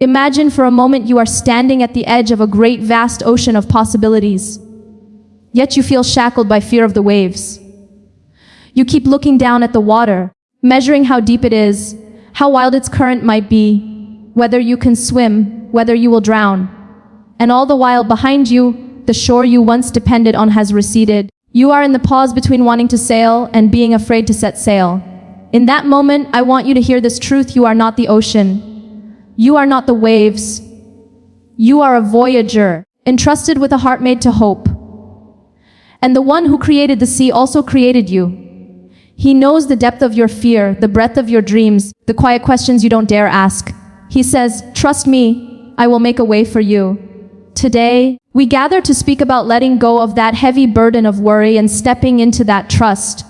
Imagine for a moment you are standing at the edge of a great vast ocean of possibilities. Yet you feel shackled by fear of the waves. You keep looking down at the water, measuring how deep it is, how wild its current might be, whether you can swim, whether you will drown. And all the while behind you, the shore you once depended on has receded. You are in the pause between wanting to sail and being afraid to set sail. In that moment, I want you to hear this truth: you are not the ocean. You are not the waves. You are a voyager, entrusted with a heart made to hope. And the one who created the sea also created you. He knows the depth of your fear, the breadth of your dreams, the quiet questions you don't dare ask. He says, "Trust me, I will make a way for you." Today, we gather to speak about letting go of that heavy burden of worry and stepping into that trust.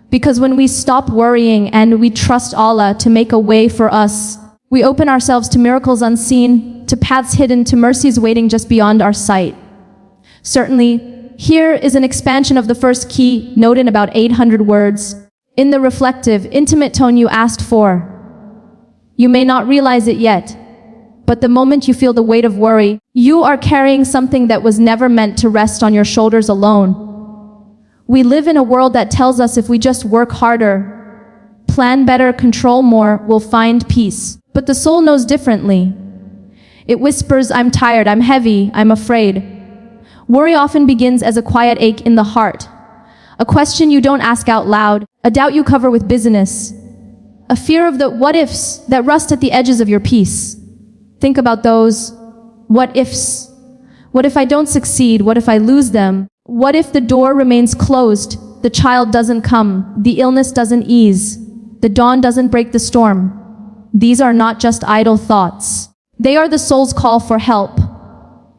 Because when we stop worrying and we trust Allah to make a way for us, we open ourselves to miracles unseen, to paths hidden, to mercies waiting just beyond our sight. Certainly, here is an expansion of the first key, note in about 800 words, in the reflective, intimate tone you asked for. You may not realize it yet, but the moment you feel the weight of worry, you are carrying something that was never meant to rest on your shoulders alone. We live in a world that tells us if we just work harder, plan better, control more, we'll find peace. But the soul knows differently. It whispers, "I'm tired, I'm heavy, I'm afraid." Worry often begins as a quiet ache in the heart, a question you don't ask out loud, a doubt you cover with busyness, a fear of the what-ifs that rust at the edges of your peace. Think about those what-ifs. What if I don't succeed? What if I lose them? What if the door remains closed, the child doesn't come, the illness doesn't ease, the dawn doesn't break the storm? These are not just idle thoughts. They are the soul's call for help.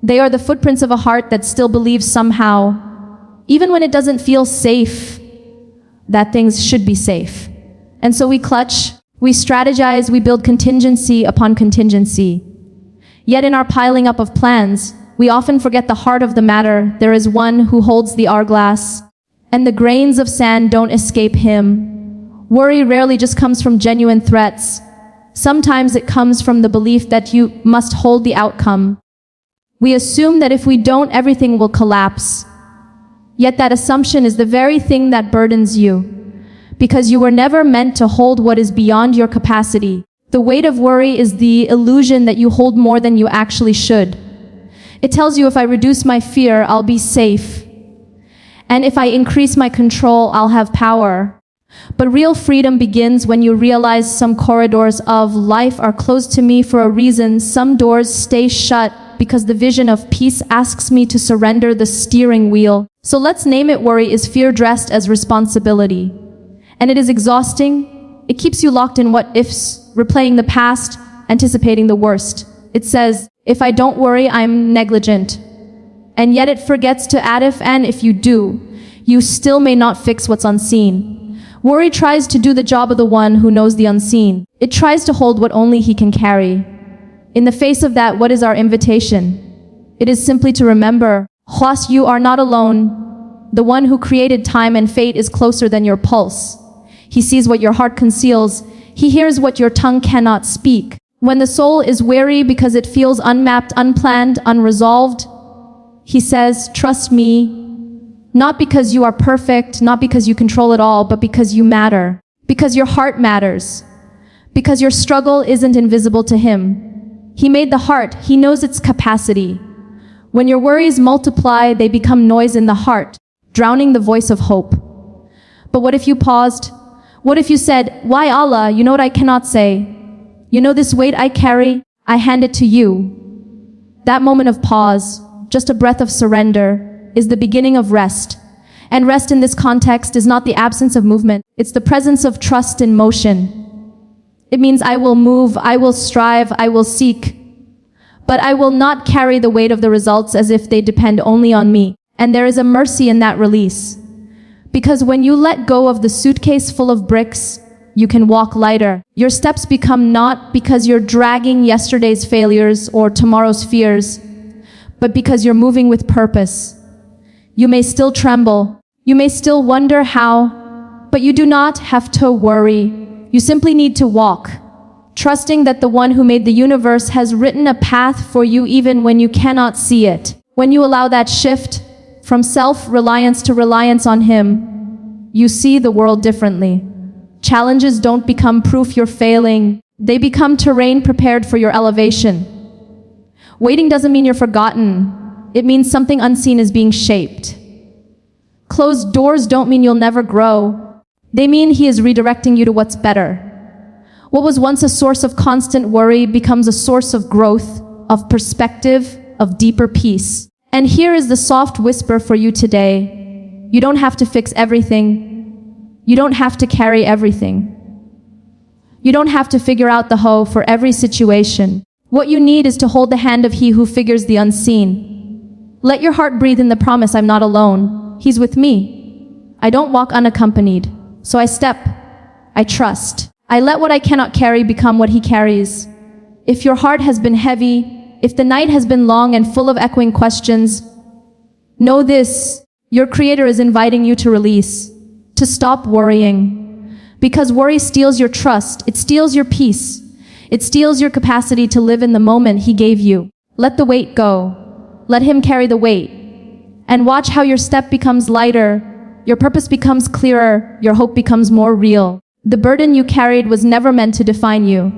They are the footprints of a heart that still believes somehow, even when it doesn't feel safe, that things should be safe. And so we clutch, we strategize, we build contingency upon contingency. Yet in our piling up of plans, we often forget the heart of the matter. There is one who holds the hourglass, and the grains of sand don't escape him. Worry rarely just comes from genuine threats. Sometimes it comes from the belief that you must hold the outcome. We assume that if we don't, everything will collapse. Yet that assumption is the very thing that burdens you, because you were never meant to hold what is beyond your capacity. The weight of worry is the illusion that you hold more than you actually should. It tells you if I reduce my fear, I'll be safe. And if I increase my control, I'll have power. But real freedom begins when you realize some corridors of life are closed to me for a reason. Some doors stay shut because the vision of peace asks me to surrender the steering wheel. So let's name it. Worry is fear dressed as responsibility. And it is exhausting. It keeps you locked in what-ifs, replaying the past, anticipating the worst. It says, if I don't worry, I'm negligent. And yet it forgets to add and if you do, you still may not fix what's unseen. Worry tries to do the job of the one who knows the unseen. It tries to hold what only he can carry. In the face of that, what is our invitation? It is simply to remember, Khwas, you are not alone. The one who created time and fate is closer than your pulse. He sees what your heart conceals. He hears what your tongue cannot speak. When the soul is weary because it feels unmapped, unplanned, unresolved, he says, trust me, not because you are perfect, not because you control it all, but because you matter, because your heart matters, because your struggle isn't invisible to him. He made the heart, he knows its capacity. When your worries multiply, they become noise in the heart, drowning the voice of hope. But what if you paused? What if you said, why Allah, you know what I cannot say? You know this weight I carry, I hand it to you. That moment of pause, just a breath of surrender, is the beginning of rest. And rest in this context is not the absence of movement, it's the presence of trust in motion. It means I will move, I will strive, I will seek. But I will not carry the weight of the results as if they depend only on me. And there is a mercy in that release. Because when you let go of the suitcase full of bricks, you can walk lighter. Your steps become not because you're dragging yesterday's failures or tomorrow's fears, but because you're moving with purpose. You may still tremble. You may still wonder how, but you do not have to worry. You simply need to walk. trusting that the one who made the universe has written a path for you even when you cannot see it. When you allow that shift from self-reliance to reliance on Him, you see the world differently. Challenges don't become proof you're failing. They become terrain prepared for your elevation. Waiting doesn't mean you're forgotten. It means something unseen is being shaped. Closed doors don't mean you'll never grow. They mean He is redirecting you to what's better. What was once a source of constant worry becomes a source of growth, of perspective, of deeper peace. And here is the soft whisper for you today. You don't have to fix everything. You don't have to carry everything. You don't have to figure out the hoe for every situation. What you need is to hold the hand of He who figures the unseen. Let your heart breathe in the promise I'm not alone. He's with me. I don't walk unaccompanied. So I step. I trust. I let what I cannot carry become what He carries. If your heart has been heavy, if the night has been long and full of echoing questions, know this, your Creator is inviting you to release, to stop worrying. Because worry steals your trust, it steals your peace, it steals your capacity to live in the moment He gave you. Let the weight go. Let Him carry the weight. And watch how your step becomes lighter, your purpose becomes clearer, your hope becomes more real. The burden you carried was never meant to define you.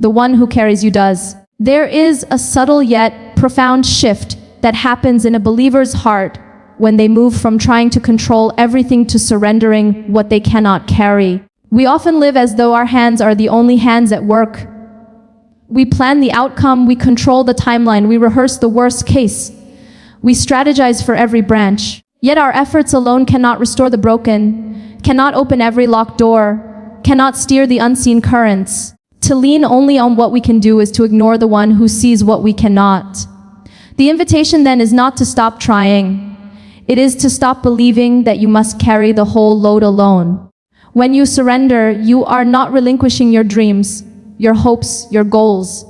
The one who carries you does. There is a subtle yet profound shift that happens in a believer's heart when they move from trying to control everything to surrendering what they cannot carry. We often live as though our hands are the only hands at work. We plan the outcome, we control the timeline, we rehearse the worst case. We strategize for every branch. Yet our efforts alone cannot restore the broken, cannot open every locked door, cannot steer the unseen currents. To lean only on what we can do is to ignore the one who sees what we cannot. The invitation then is not to stop trying. It is to stop believing that you must carry the whole load alone. When you surrender, you are not relinquishing your dreams, your hopes, your goals.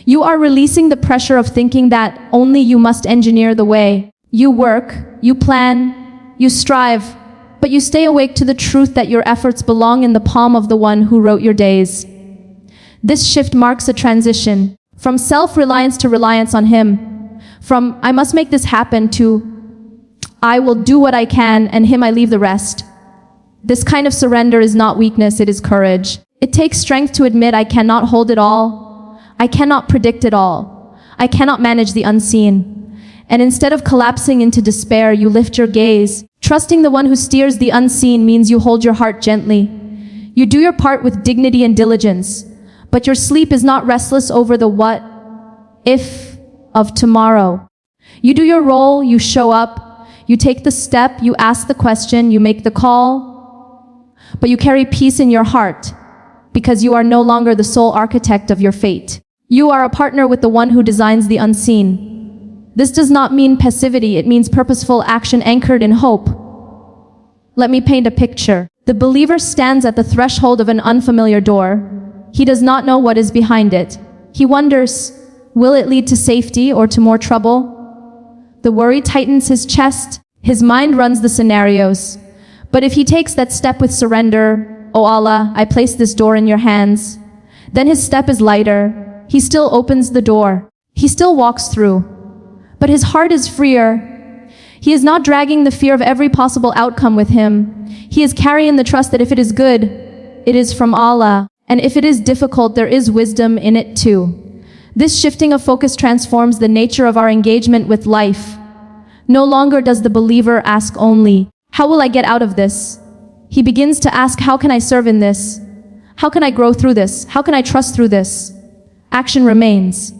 You are releasing the pressure of thinking that only you must engineer the way. You work, you plan, you strive, but you stay awake to the truth that your efforts belong in the palm of the one who wrote your days. This shift marks a transition from self-reliance to reliance on Him, from I must make this happen to I will do what I can and Him I leave the rest. This kind of surrender is not weakness, it is courage. It takes strength to admit I cannot hold it all, I cannot predict it all, I cannot manage the unseen. And instead of collapsing into despair, you lift your gaze. Trusting the one who steers the unseen means you hold your heart gently. You do your part with dignity and diligence. But your sleep is not restless over the what if of tomorrow. You do your role, you show up, you take the step, you ask the question, you make the call, but you carry peace in your heart because you are no longer the sole architect of your fate. You are a partner with the one who designs the unseen. This does not mean passivity, it means purposeful action anchored in hope. Let me paint a picture. The believer stands at the threshold of an unfamiliar door. He does not know what is behind it. He wonders, will it lead to safety or to more trouble? The worry tightens his chest. His mind runs the scenarios. But if he takes that step with surrender, "Oh Allah, I place this door in your hands," then his step is lighter. He still opens the door. He still walks through. But his heart is freer. He is not dragging the fear of every possible outcome with him. He is carrying the trust that if it is good, it is from Allah. And if it is difficult, there is wisdom in it too. This shifting of focus transforms the nature of our engagement with life. No longer does the believer ask only, how will I get out of this? He begins to ask, how can I serve in this? How can I grow through this? How can I trust through this? Action remains,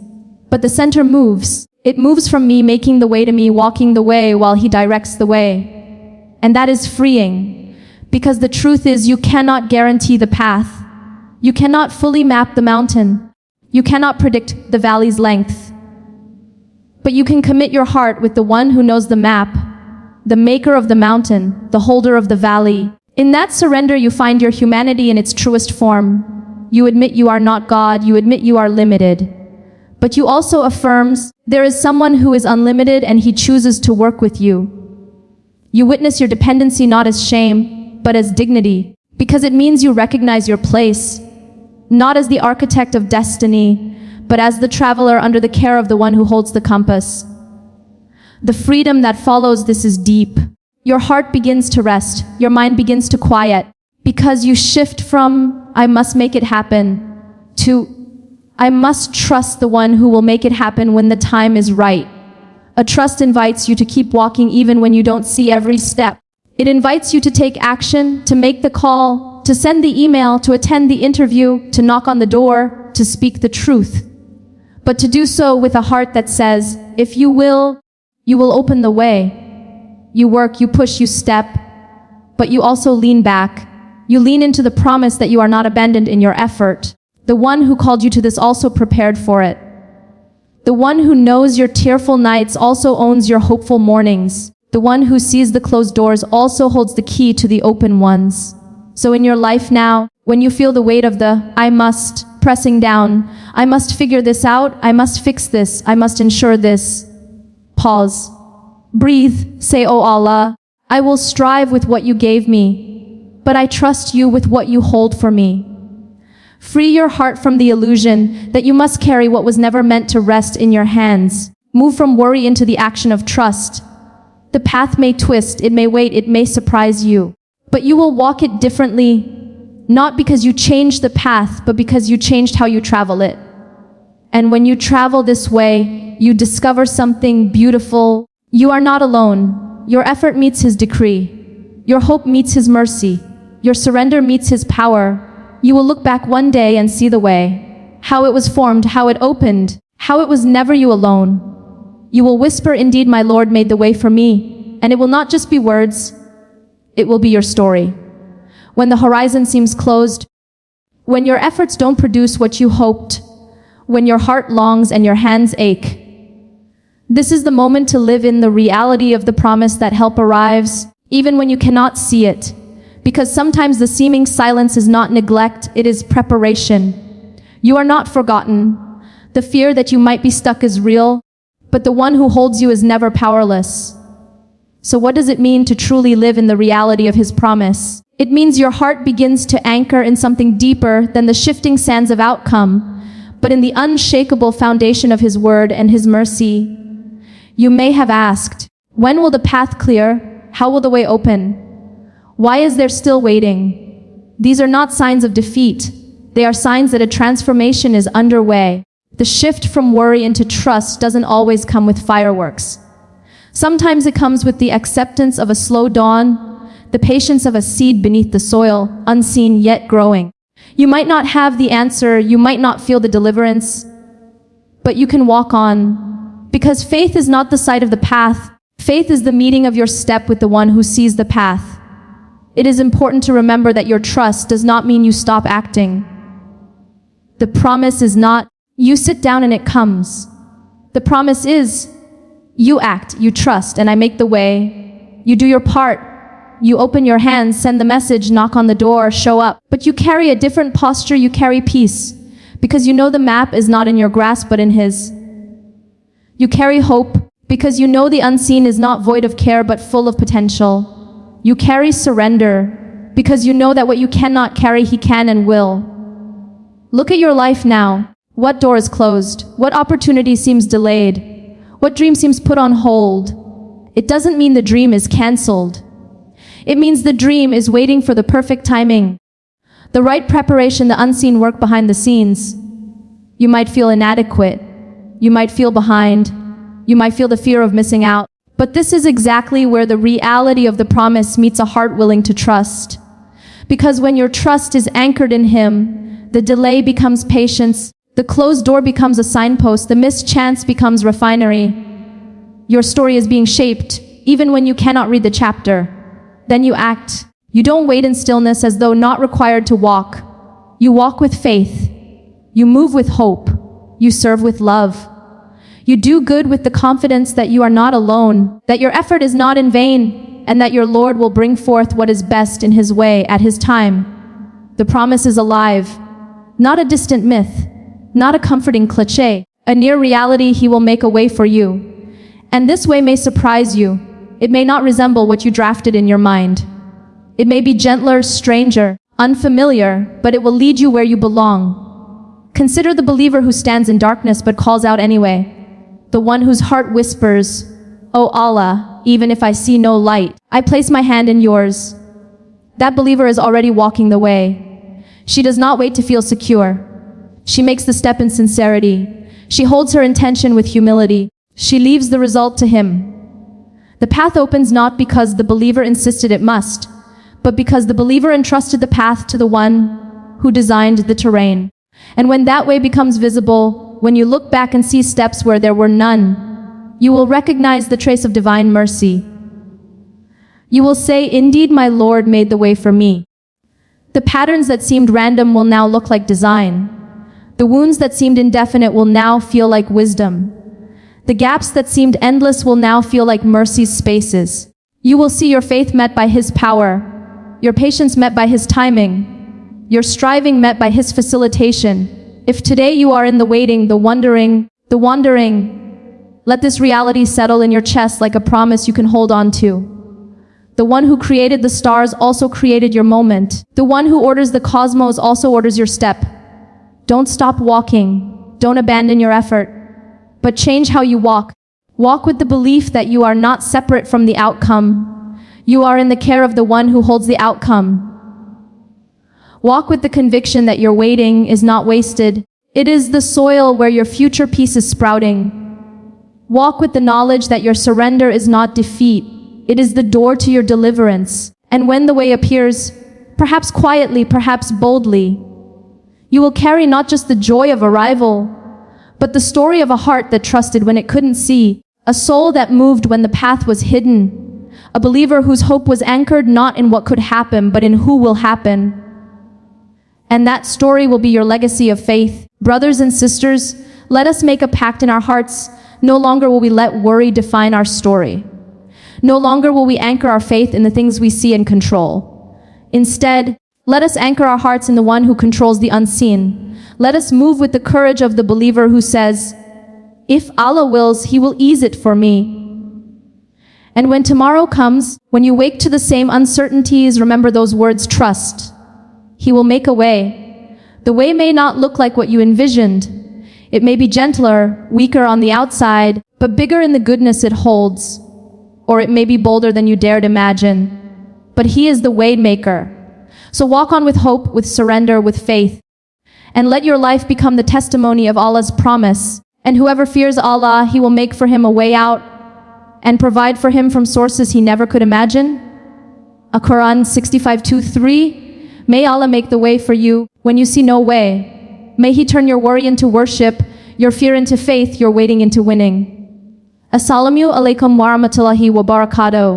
but the center moves. It moves from me making the way to me walking the way while He directs the way. And that is freeing, because the truth is you cannot guarantee the path. You cannot fully map the mountain. You cannot predict the valley's length. But you can commit your heart with the one who knows the map, the maker of the mountain, the holder of the valley. In that surrender, you find your humanity in its truest form. You admit you are not God. You admit you are limited. But you also affirms there is someone who is unlimited and He chooses to work with you. You witness your dependency not as shame, but as dignity, because it means you recognize your place. not as the architect of destiny, but as the traveler under the care of the one who holds the compass. The freedom that follows this is deep. Your heart begins to rest, your mind begins to quiet, because you shift from, I must make it happen, to, I must trust the one who will make it happen when the time is right. A trust invites you to keep walking even when you don't see every step. It invites you to take action, to make the call, to send the email, to attend the interview, to knock on the door, to speak the truth. But to do so with a heart that says, if you will open the way. You work, you push, you step, but you also lean back. You lean into the promise that you are not abandoned in your effort. The one who called you to this also prepared for it. The one who knows your tearful nights also owns your hopeful mornings. The one who sees the closed doors also holds the key to the open ones. So in your life now, when you feel the weight of the I must pressing down, I must figure this out, I must fix this, I must ensure this. Pause. Breathe. Say, oh Allah, I will strive with what you gave me, but I trust you with what you hold for me. Free your heart from the illusion that you must carry what was never meant to rest in your hands. Move from worry into the action of trust. The path may twist, it may wait, it may surprise you, but you will walk it differently, not because you changed the path, but because you changed how you travel it. And when you travel this way, you discover something beautiful. You are not alone. Your effort meets His decree. Your hope meets His mercy. Your surrender meets His power. You will look back one day and see the way, how it was formed, how it opened, how it was never you alone. You will whisper, indeed my Lord made the way for me, and it will not just be words, it will be your story. When the horizon seems closed, when your efforts don't produce what you hoped, when your heart longs and your hands ache, this is the moment to live in the reality of the promise that help arrives, even when you cannot see it. Because sometimes the seeming silence is not neglect, it is preparation. You are not forgotten. The fear that you might be stuck is real, but the one who holds you is never powerless. So what does it mean to truly live in the reality of His promise? It means your heart begins to anchor in something deeper than the shifting sands of outcome, but in the unshakable foundation of His word and His mercy. You may have asked, when will the path clear? How will the way open? Why is there still waiting? These are not signs of defeat. They are signs that a transformation is underway. The shift from worry into trust doesn't always come with fireworks. Sometimes it comes with the acceptance of a slow dawn, the patience of a seed beneath the soil, unseen yet growing. You might not have the answer, you might not feel the deliverance, but you can walk on. Because faith is not the sight of the path. Faith is the meeting of your step with the one who sees the path. It is important to remember that your trust does not mean you stop acting. The promise is not, you sit down and it comes. The promise is, you act, you trust, and I make the way. You do your part. You open your hands, send the message, knock on the door, show up. But you carry a different posture, you carry peace. Because you know the map is not in your grasp, but in His. You carry hope, because you know the unseen is not void of care, but full of potential. You carry surrender, because you know that what you cannot carry, He can and will. Look at your life now. What door is closed? What opportunity seems delayed? What dream seems put on hold? It doesn't mean the dream is cancelled. It means the dream is waiting for the perfect timing. The right preparation, the unseen work behind the scenes. You might feel inadequate. You might feel behind. You might feel the fear of missing out. But this is exactly where the reality of the promise meets a heart willing to trust. Because when your trust is anchored in Him, the delay becomes patience, the closed door becomes a signpost, the missed chance becomes refinery. Your story is being shaped, even when you cannot read the chapter. Then you act. You don't wait in stillness as though not required to walk. You walk with faith. You move with hope. You serve with love. You do good with the confidence that you are not alone, that your effort is not in vain, and that your Lord will bring forth what is best in His way at His time. The promise is alive, not a distant myth, not a comforting cliché, a near reality. He will make a way for you. And this way may surprise you. It may not resemble what you drafted in your mind. It may be gentler, stranger, unfamiliar, but it will lead you where you belong. Consider the believer who stands in darkness but calls out anyway. The one whose heart whispers, "O Allah, even if I see no light, I place my hand in yours." That believer is already walking the way. She does not wait to feel secure. She makes the step in sincerity. She holds her intention with humility. She leaves the result to Him. The path opens not because the believer insisted it must, but because the believer entrusted the path to the one who designed the terrain. And when that way becomes visible, when you look back and see steps where there were none, you will recognize the trace of divine mercy. You will say, "Indeed, my Lord made the way for me." The patterns that seemed random will now look like design. The wounds that seemed indefinite will now feel like wisdom. The gaps that seemed endless will now feel like mercy's spaces. You will see your faith met by His power, your patience met by His timing, your striving met by His facilitation. If today you are in the waiting, the wondering, let this reality settle in your chest like a promise you can hold on to. The one who created the stars also created your moment. The one who orders the cosmos also orders your step. Don't stop walking. Don't abandon your effort. But change how you walk. Walk with the belief that you are not separate from the outcome. You are in the care of the one who holds the outcome. Walk with the conviction that your waiting is not wasted. It is the soil where your future peace is sprouting. Walk with the knowledge that your surrender is not defeat. It is the door to your deliverance. And when the way appears, perhaps quietly, perhaps boldly, you will carry not just the joy of arrival, but the story of a heart that trusted when it couldn't see, a soul that moved when the path was hidden, a believer whose hope was anchored not in what could happen, but in who will happen. And that story will be your legacy of faith. Brothers and sisters, let us make a pact in our hearts. No longer will we let worry define our story. No longer will we anchor our faith in the things we see and control. Instead, let us anchor our hearts in the one who controls the unseen. Let us move with the courage of the believer who says, "If Allah wills, He will ease it for me." And when tomorrow comes, when you wake to the same uncertainties, remember those words, trust. He will make a way. The way may not look like what you envisioned. It may be gentler, weaker on the outside, but bigger in the goodness it holds. Or it may be bolder than you dared imagine. But He is the way maker. So walk on with hope, with surrender, with faith. And let your life become the testimony of Allah's promise. And whoever fears Allah, He will make for him a way out and provide for him from sources he never could imagine. Quran 65:2-3. May Allah make the way for you when you see no way. May He turn your worry into worship, your fear into faith, your waiting into winning. Assalamu alaikum wa rahmatullahi wa barakatuh.